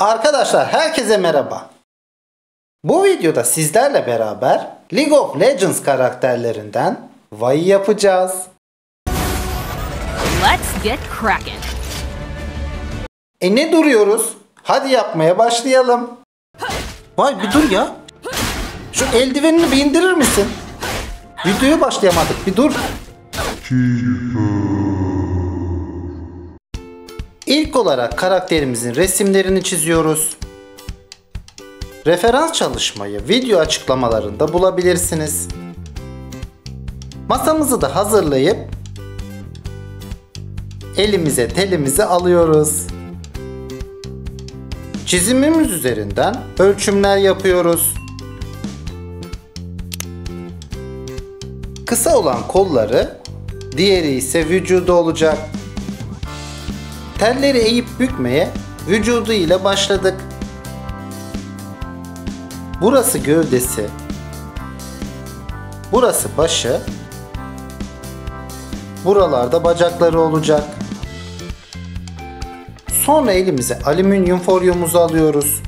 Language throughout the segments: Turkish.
Arkadaşlar herkese merhaba. Bu videoda sizlerle beraber League of Legends karakterlerinden Vi'yi yapacağız. Let's get cracking. Ne duruyoruz? Hadi yapmaya başlayalım. Vay bir dur ya. Şu eldivenini bir indirir misin? Videoya başlayamadık, bir dur. İlk olarak karakterimizin resimlerini çiziyoruz. Referans çalışmayı video açıklamalarında bulabilirsiniz. Masamızı da hazırlayıp elimize telimizi alıyoruz. Çizimimiz üzerinden ölçümler yapıyoruz. Kısa olan kolları, diğeri ise vücudu olacak. Telleri eğip bükmeye vücudu ile başladık. Burası gövdesi, burası başı, buralarda bacakları olacak. Sonra elimize alüminyum folyumuzu alıyoruz.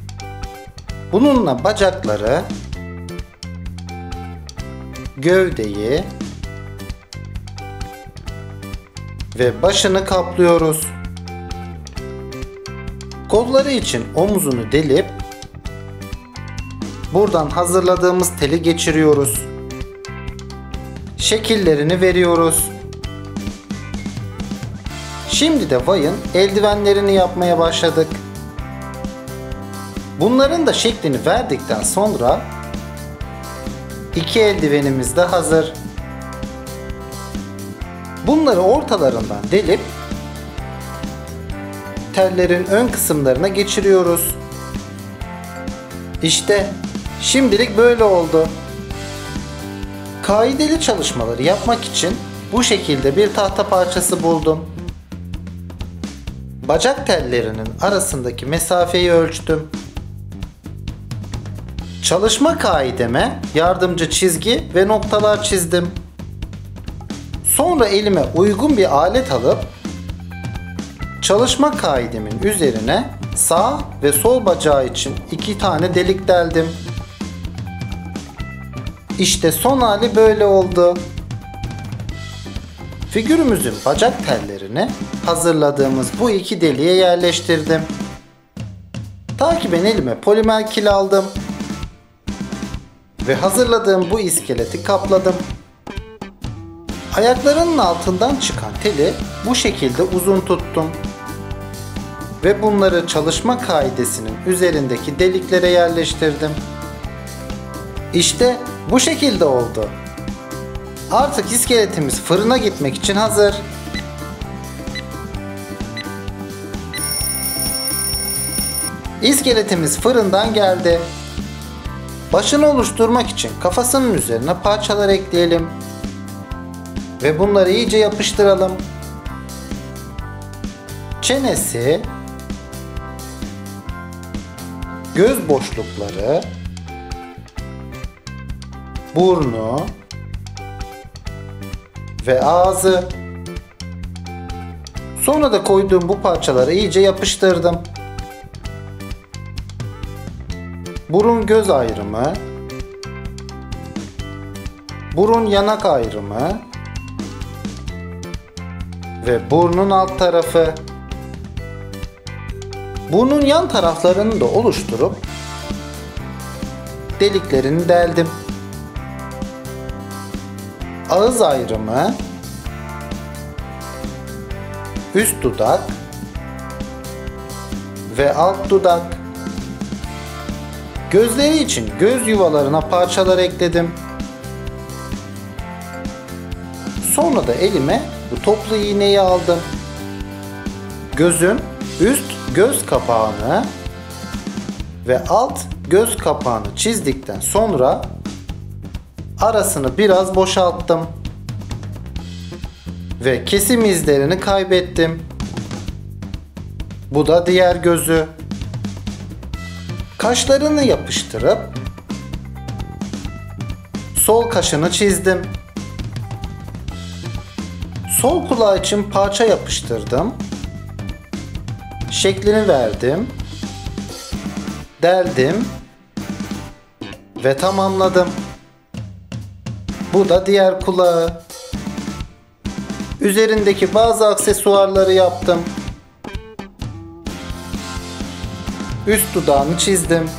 Bununla bacakları, gövdeyi ve başını kaplıyoruz. Kolları için omuzunu delip buradan hazırladığımız teli geçiriyoruz. Şekillerini veriyoruz. Şimdi de Vi'ın eldivenlerini yapmaya başladık. Bunların da şeklini verdikten sonra iki eldivenimiz de hazır. Bunları ortalarından delip tellerin ön kısımlarına geçiriyoruz. İşte şimdilik böyle oldu. Kaideli çalışmaları yapmak için bu şekilde bir tahta parçası buldum. Bacak tellerinin arasındaki mesafeyi ölçtüm. Çalışma kaideme yardımcı çizgi ve noktalar çizdim. Sonra elime uygun bir alet alıp çalışma kaidemin üzerine sağ ve sol bacağı için 2 tane delik deldim. İşte son hali böyle oldu. Figürümüzün bacak tellerini hazırladığımız bu iki deliğe yerleştirdim. Takiben elime polimer kil aldım ve hazırladığım bu iskeleti kapladım. Ayaklarının altından çıkan teli bu şekilde uzun tuttum ve bunları çalışma kaidesinin üzerindeki deliklere yerleştirdim. İşte bu şekilde oldu. Artık iskeletimiz fırına gitmek için hazır. İskeletimiz fırından geldi. Başını oluşturmak için kafasının üzerine parçalar ekleyelim ve bunları iyice yapıştıralım. Çenesi, göz boşlukları, burnu ve ağzı. Sonra da koyduğum bu parçaları iyice yapıştırdım. Burun göz ayrımı, burun yanak ayrımı ve burnun alt tarafı. Burnun yan taraflarını da oluşturup deliklerini deldim. Ağız ayrımı, üst dudak ve alt dudak. Gözleri için göz yuvalarına parçalar ekledim. Sonra da elime bu toplu iğneyi aldım. Gözün üst göz kapağını ve alt göz kapağını çizdikten sonra arasını biraz boşalttım ve kesim izlerini kaybettim. Bu da diğer gözü. Kaşlarını yapıştırıp sol kaşını çizdim. Sol kulağı için parça yapıştırdım. Şeklini verdim. deldim ve tamamladım. Bu da diğer kulağı. Üzerindeki bazı aksesuarları yaptım. Üst dudağını çizdim.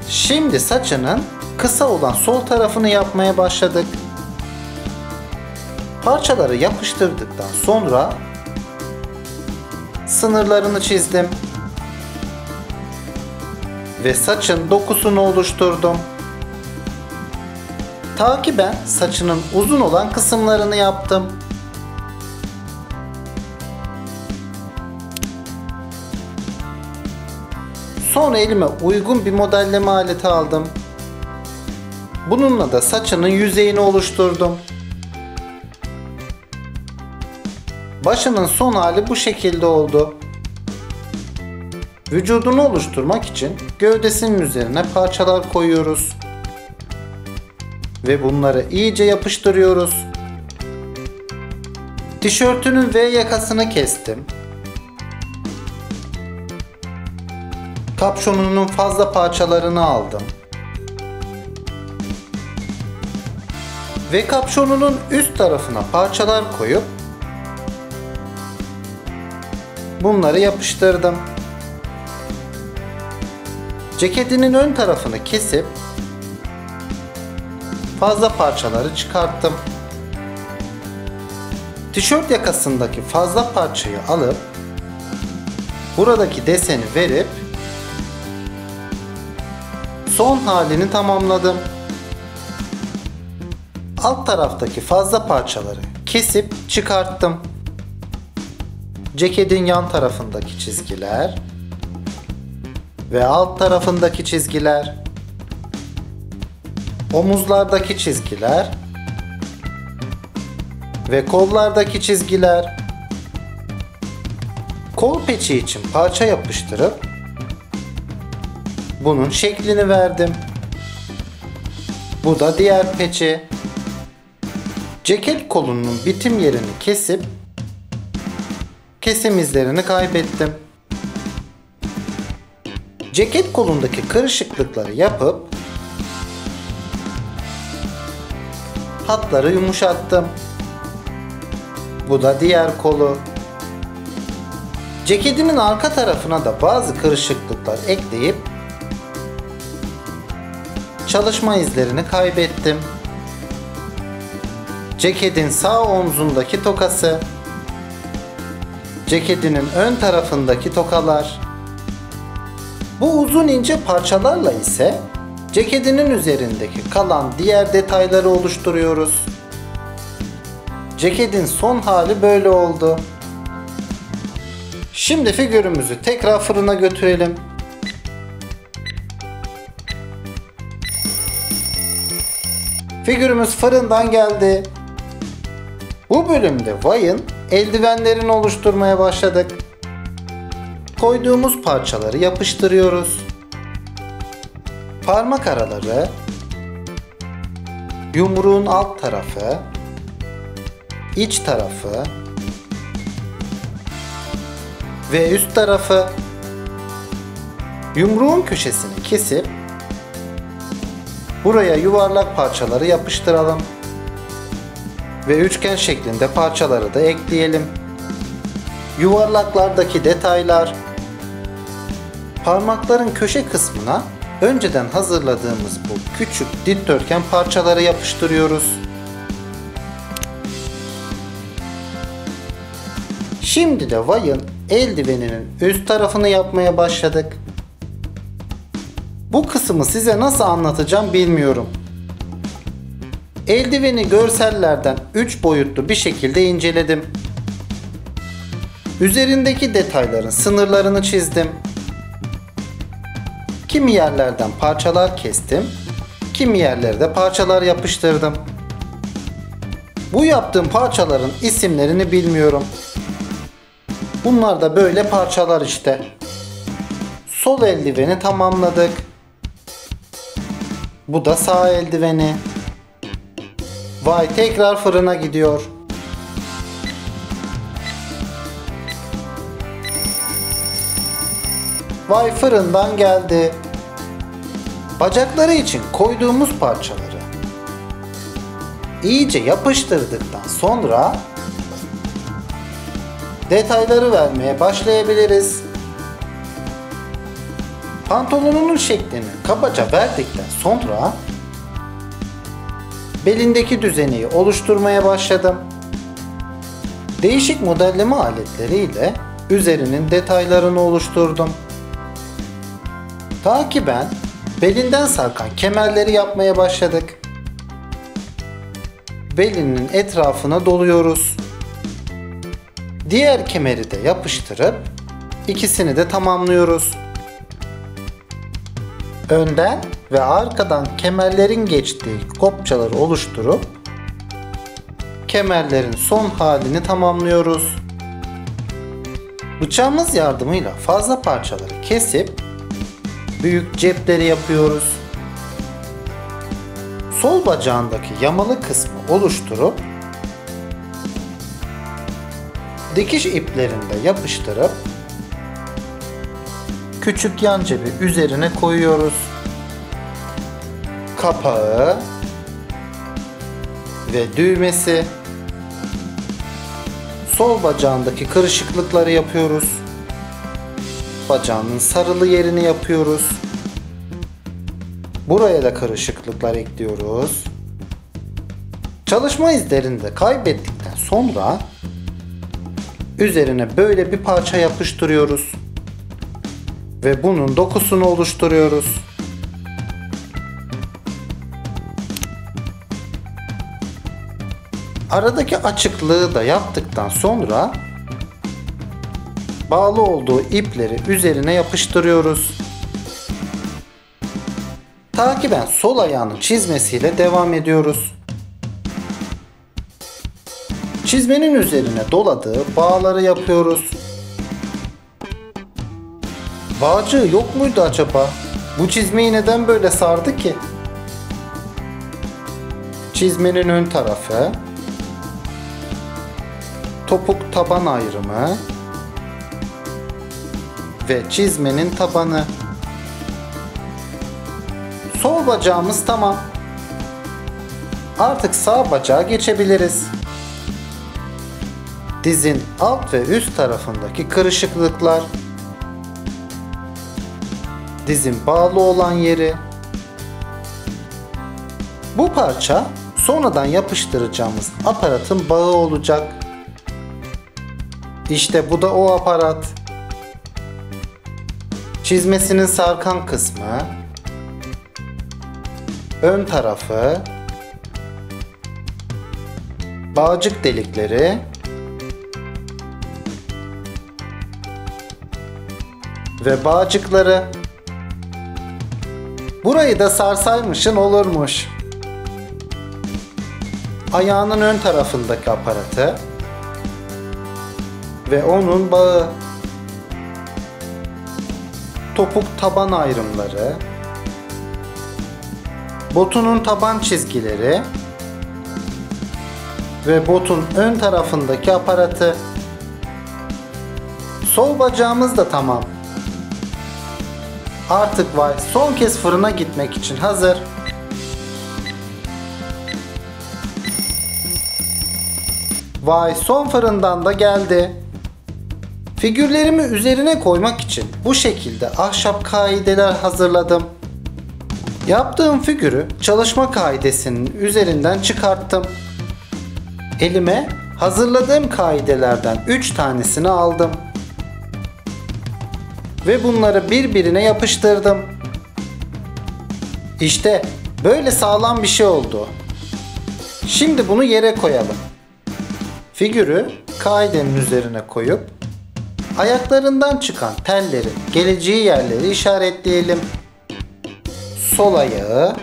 Şimdi saçının kısa olan sol tarafını yapmaya başladık. Parçaları yapıştırdıktan sonra sınırlarını çizdim ve saçın dokusunu oluşturdum. Takiben saçının uzun olan kısımlarını yaptım. Sonra elime uygun bir modelleme aleti aldım. Bununla da saçının yüzeyini oluşturdum. Başının son hali bu şekilde oldu. Vücudunu oluşturmak için gövdesinin üzerine parçalar koyuyoruz. Ve bunları iyice yapıştırıyoruz. Tişörtünün V yakasını kestim. Kapşonunun fazla parçalarını aldım. Ve kapşonunun üst tarafına parçalar koyup bunları yapıştırdım. Ceketinin ön tarafını kesip fazla parçaları çıkarttım. Tişört yakasındaki fazla parçayı alıp buradaki deseni verip son halini tamamladım. Alt taraftaki fazla parçaları kesip çıkarttım. Ceketin yan tarafındaki çizgiler ve alt tarafındaki çizgiler, omuzlardaki çizgiler ve kollardaki çizgiler. Kol peçi için parça yapıştırıp bunun şeklini verdim. Bu da diğer peçi. Ceket kolunun bitim yerini kesip kesim izlerini kaybettim. Ceket kolundaki kırışıklıkları yapıp hatları yumuşattım. Bu da diğer kolu. Ceketimin arka tarafına da bazı kırışıklıklar ekleyip çalışma izlerini kaybettim. Ceketin sağ omzundaki tokası, ceketinin ön tarafındaki tokalar. Bu uzun ince parçalarla ise ceketinin üzerindeki kalan diğer detayları oluşturuyoruz. Ceketin son hali böyle oldu. Şimdi figürümüzü tekrar fırına götürelim. Figürümüz fırından geldi. Bu bölümde Vay'ın eldivenlerini oluşturmaya başladık. Koyduğumuz parçaları yapıştırıyoruz. Parmak araları, yumruğun alt tarafı, iç tarafı ve üst tarafı. Yumruğun köşesini kesip buraya yuvarlak parçaları yapıştıralım. Ve üçgen şeklinde parçaları da ekleyelim. Yuvarlaklardaki detaylar. Parmakların köşe kısmına önceden hazırladığımız bu küçük dikdörtgen parçaları yapıştırıyoruz. Şimdi de Vay'ın eldiveninin üst tarafını yapmaya başladık. Bu kısmı size nasıl anlatacağım bilmiyorum. Eldiveni görsellerden 3 boyutlu bir şekilde inceledim. Üzerindeki detayların sınırlarını çizdim. Kimi yerlerden parçalar kestim, kimi yerlerde parçalar yapıştırdım. Bu yaptığım parçaların isimlerini bilmiyorum. Bunlar da böyle parçalar işte. Sol eldiveni tamamladık. Bu da sağ eldiveni. Vay tekrar fırına gidiyor. Vay, fırından geldi. Bacakları için koyduğumuz parçaları iyice yapıştırdıktan sonra detayları vermeye başlayabiliriz. Pantolonunun şeklini kabaca verdikten sonra belindeki düzeneyi oluşturmaya başladım. Değişik modelleme aletleriyle üzerinin detaylarını oluşturdum. Takiben belinden sarkan kemerleri yapmaya başladık. Belinin etrafına doluyoruz. Diğer kemeri de yapıştırıp ikisini de tamamlıyoruz. Önden ve arkadan kemerlerin geçtiği kopçaları oluşturup kemerlerin son halini tamamlıyoruz. Bıçağımız yardımıyla fazla parçaları kesip büyük cepleri yapıyoruz. Sol bacağındaki yamalı kısmı oluşturup dikiş iplerinde yapıştırıp küçük yan cebi üzerine koyuyoruz. Kapağı ve düğmesi. Sol bacağındaki kırışıklıkları yapıyoruz. Bacağının sarılı yerini yapıyoruz. Buraya da karışıklıklar ekliyoruz. Çalışma izlerini de kaybettikten sonra üzerine böyle bir parça yapıştırıyoruz. Ve bunun dokusunu oluşturuyoruz. Aradaki açıklığı da yaptıktan sonra bağlı olduğu ipleri üzerine yapıştırıyoruz. Takiben sol ayağının çizmesiyle devam ediyoruz. Çizmenin üzerine doladığı bağları yapıyoruz. Bağcığı yok muydu acaba? Bu çizmeyi neden böyle sardı ki? Çizmenin ön tarafı, topuk taban ayrımı ve çizmenin tabanı. Sol bacağımız tamam. Artık sağ bacağa geçebiliriz. Dizin alt ve üst tarafındaki kırışıklıklar, dizin bağlı olan yeri. Bu parça sonradan yapıştıracağımız aparatın bağı olacak. İşte bu da o aparat. Çizmesinin sarkan kısmı, ön tarafı, bağcık delikleri ve bağcıkları. Burayı da sarsaymışın olurmuş. Ayağının ön tarafındaki aparatı ve onun bağı, topuk taban ayrımları, botunun taban çizgileri ve botun ön tarafındaki aparatı. Sol bacağımız da tamam. Artık Vay son kez fırına gitmek için hazır. Vay son fırından da geldi. Figürlerimi üzerine koymak için bu şekilde ahşap kaideler hazırladım. Yaptığım figürü çalışma kaidesinin üzerinden çıkarttım. Elime hazırladığım kaidelerden 3 tanesini aldım. Ve bunları birbirine yapıştırdım. İşte böyle sağlam bir şey oldu. Şimdi bunu yere koyalım. Figürü kaidenin üzerine koyup ayaklarından çıkan tellerin geleceği yerleri işaretleyelim. Sol ayağı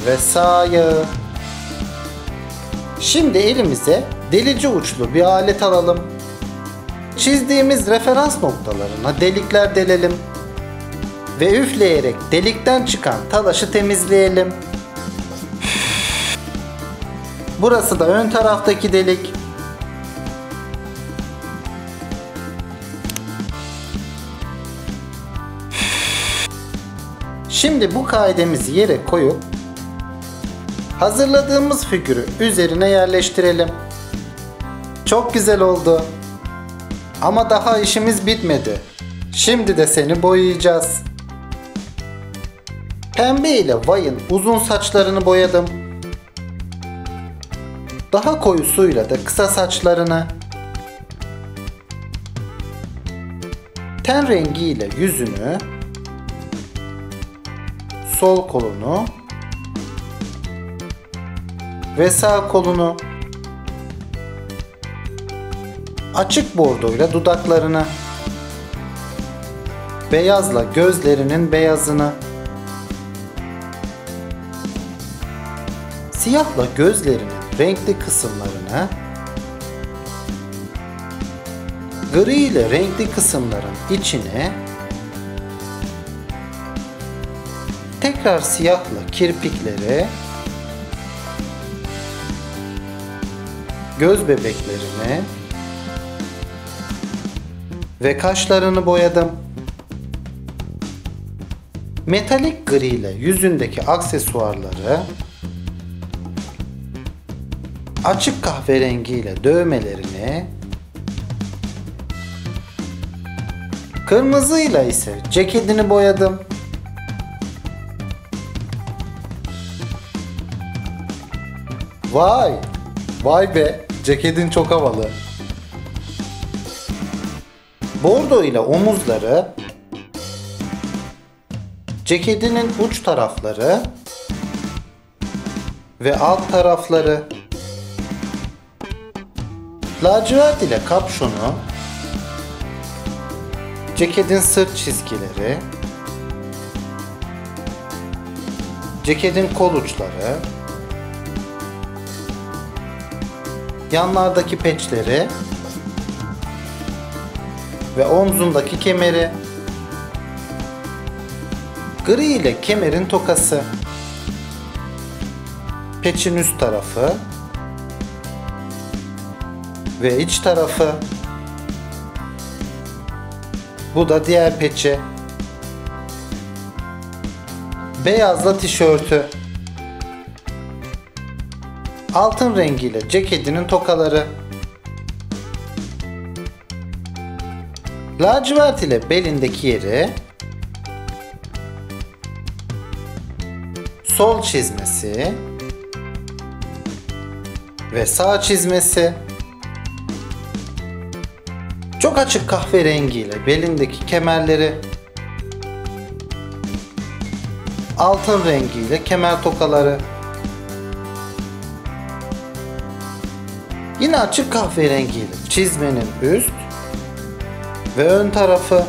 ve sağ ayağı. Şimdi elimize delici uçlu bir alet alalım. Çizdiğimiz referans noktalarına delikler delelim. Ve üfleyerek delikten çıkan talaşı temizleyelim. Burası da ön taraftaki delik. Şimdi bu kaidemizi yere koyup hazırladığımız figürü üzerine yerleştirelim. Çok güzel oldu. Ama daha işimiz bitmedi. Şimdi de seni boyayacağız. Pembe ile Vay'ın uzun saçlarını boyadım. Daha koyusuyla da kısa saçlarını. Ten rengiyle yüzünü, sol kolunu ve sağ kolunu. Açık bordoyla dudaklarını. Beyazla gözlerinin beyazını. Siyahla gözlerinin renkli kısımlarını. Gri ile renkli kısımların içine. Tekrar siyahla kirpikleri. Göz bebeklerini ve kaşlarını boyadım. Metalik gri ile yüzündeki aksesuarları, açık kahverengi ile dövmelerini, kırmızıyla ise ceketini boyadım. Vay! Vay be! Ceketin çok havalı. Bordo ile omuzları, ceketinin uç tarafları ve alt tarafları, lacivert ile kapşonu, ceketin sırt çizgileri, ceketin kol uçları, yanlardaki peçleri ve omzundaki kemeri, gri ile kemerin tokası, peçin üst tarafı ve iç tarafı, bu da diğer peçi, beyazla tişörtü, altın rengiyle ceketinin tokaları, lacivert ile belindeki yeri, sol çizmesi ve sağ çizmesi, çok açık kahverengi ile belindeki kemerleri, altın rengi ile kemer tokaları, yine açık kahverengi ile çizmenin üst ve ön tarafı,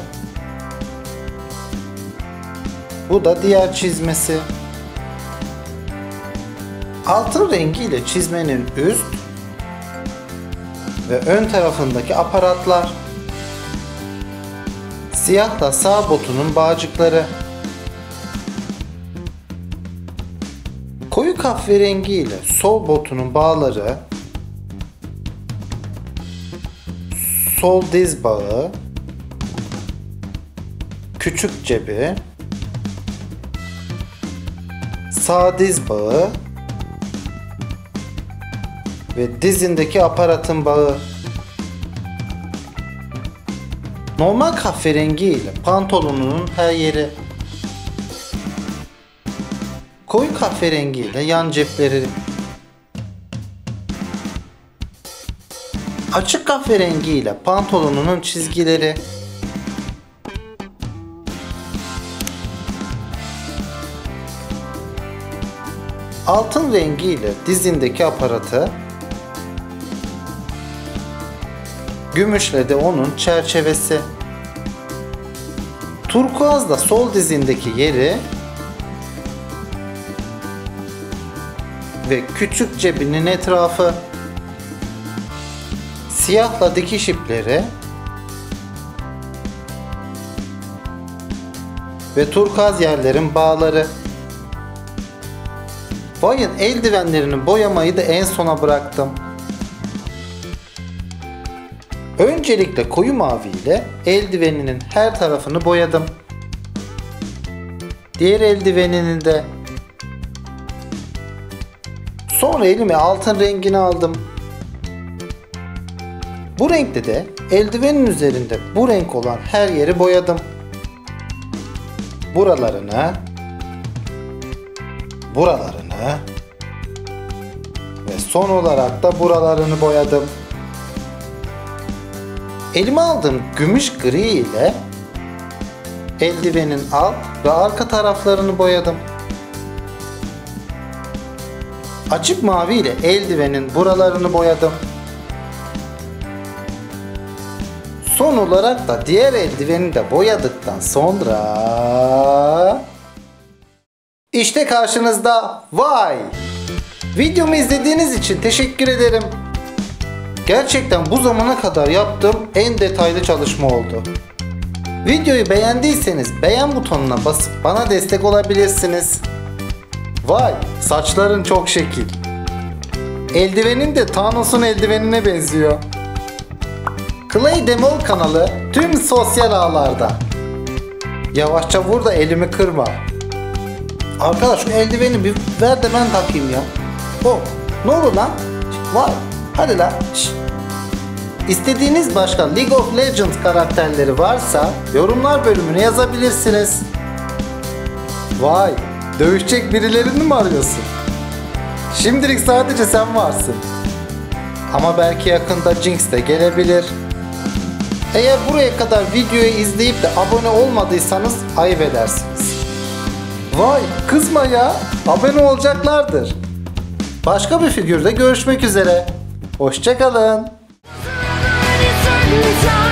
bu da diğer çizmesi, altın rengi ile çizmenin üst ve ön tarafındaki aparatlar, siyahla sağ botunun bağcıkları, koyu kahverengi ile sol botunun bağları, sol diz bağı, küçük cebi, sağ diz bağı ve dizindeki aparatın bağı. Normal kahverengi ile pantolonunun her yeri. Koyu kahverengi ile yan cepleri. Açık kahverengi ile pantolonunun çizgileri. Altın rengi ile dizindeki aparatı. Gümüşle de onun çerçevesi. Turkuazla sol dizindeki yeri ve küçük cebinin etrafı. Siyahla dikiş ipleri ve turkuaz yerlerin bağları. Vay'ın eldivenlerini boyamayı da en sona bıraktım. Öncelikle koyu mavi ile eldiveninin her tarafını boyadım. Diğer eldivenini de. Sonra elime altın rengini aldım. Bu renkte de eldivenin üzerinde bu renk olan her yeri boyadım. Buralarını, buralarını ve son olarak da buralarını boyadım. Elime aldığım gümüş gri ile eldivenin alt ve arka taraflarını boyadım. Açık mavi ile eldivenin buralarını boyadım. Son olarak da diğer eldiveni de boyadıktan sonra işte karşınızda vay! Videomu izlediğiniz için teşekkür ederim. Gerçekten bu zamana kadar yaptığım en detaylı çalışma oldu. Videoyu beğendiyseniz beğen butonuna basıp bana destek olabilirsiniz. Vay, saçların çok şekil. Eldivenin de Thanos'un eldivenine benziyor. Clay Demol kanalı tüm sosyal ağlarda. Yavaşça vur da elimi kırma. Arkadaş şu eldiveni bir ver de ben takayım ya. Oh, ne olur lan? Vay, hadi lan. Şşt. İstediğiniz başka League of Legends karakterleri varsa yorumlar bölümüne yazabilirsiniz. Vay, dövüşecek birilerini mi arıyorsun? Şimdilik sadece sen varsın. Ama belki yakında Jinx de gelebilir. Eğer buraya kadar videoyu izleyip de abone olmadıysanız ayıp edersiniz. Vay, kızma ya, abone olacaklardır. Başka bir figürde görüşmek üzere. Hoşça kalın. Time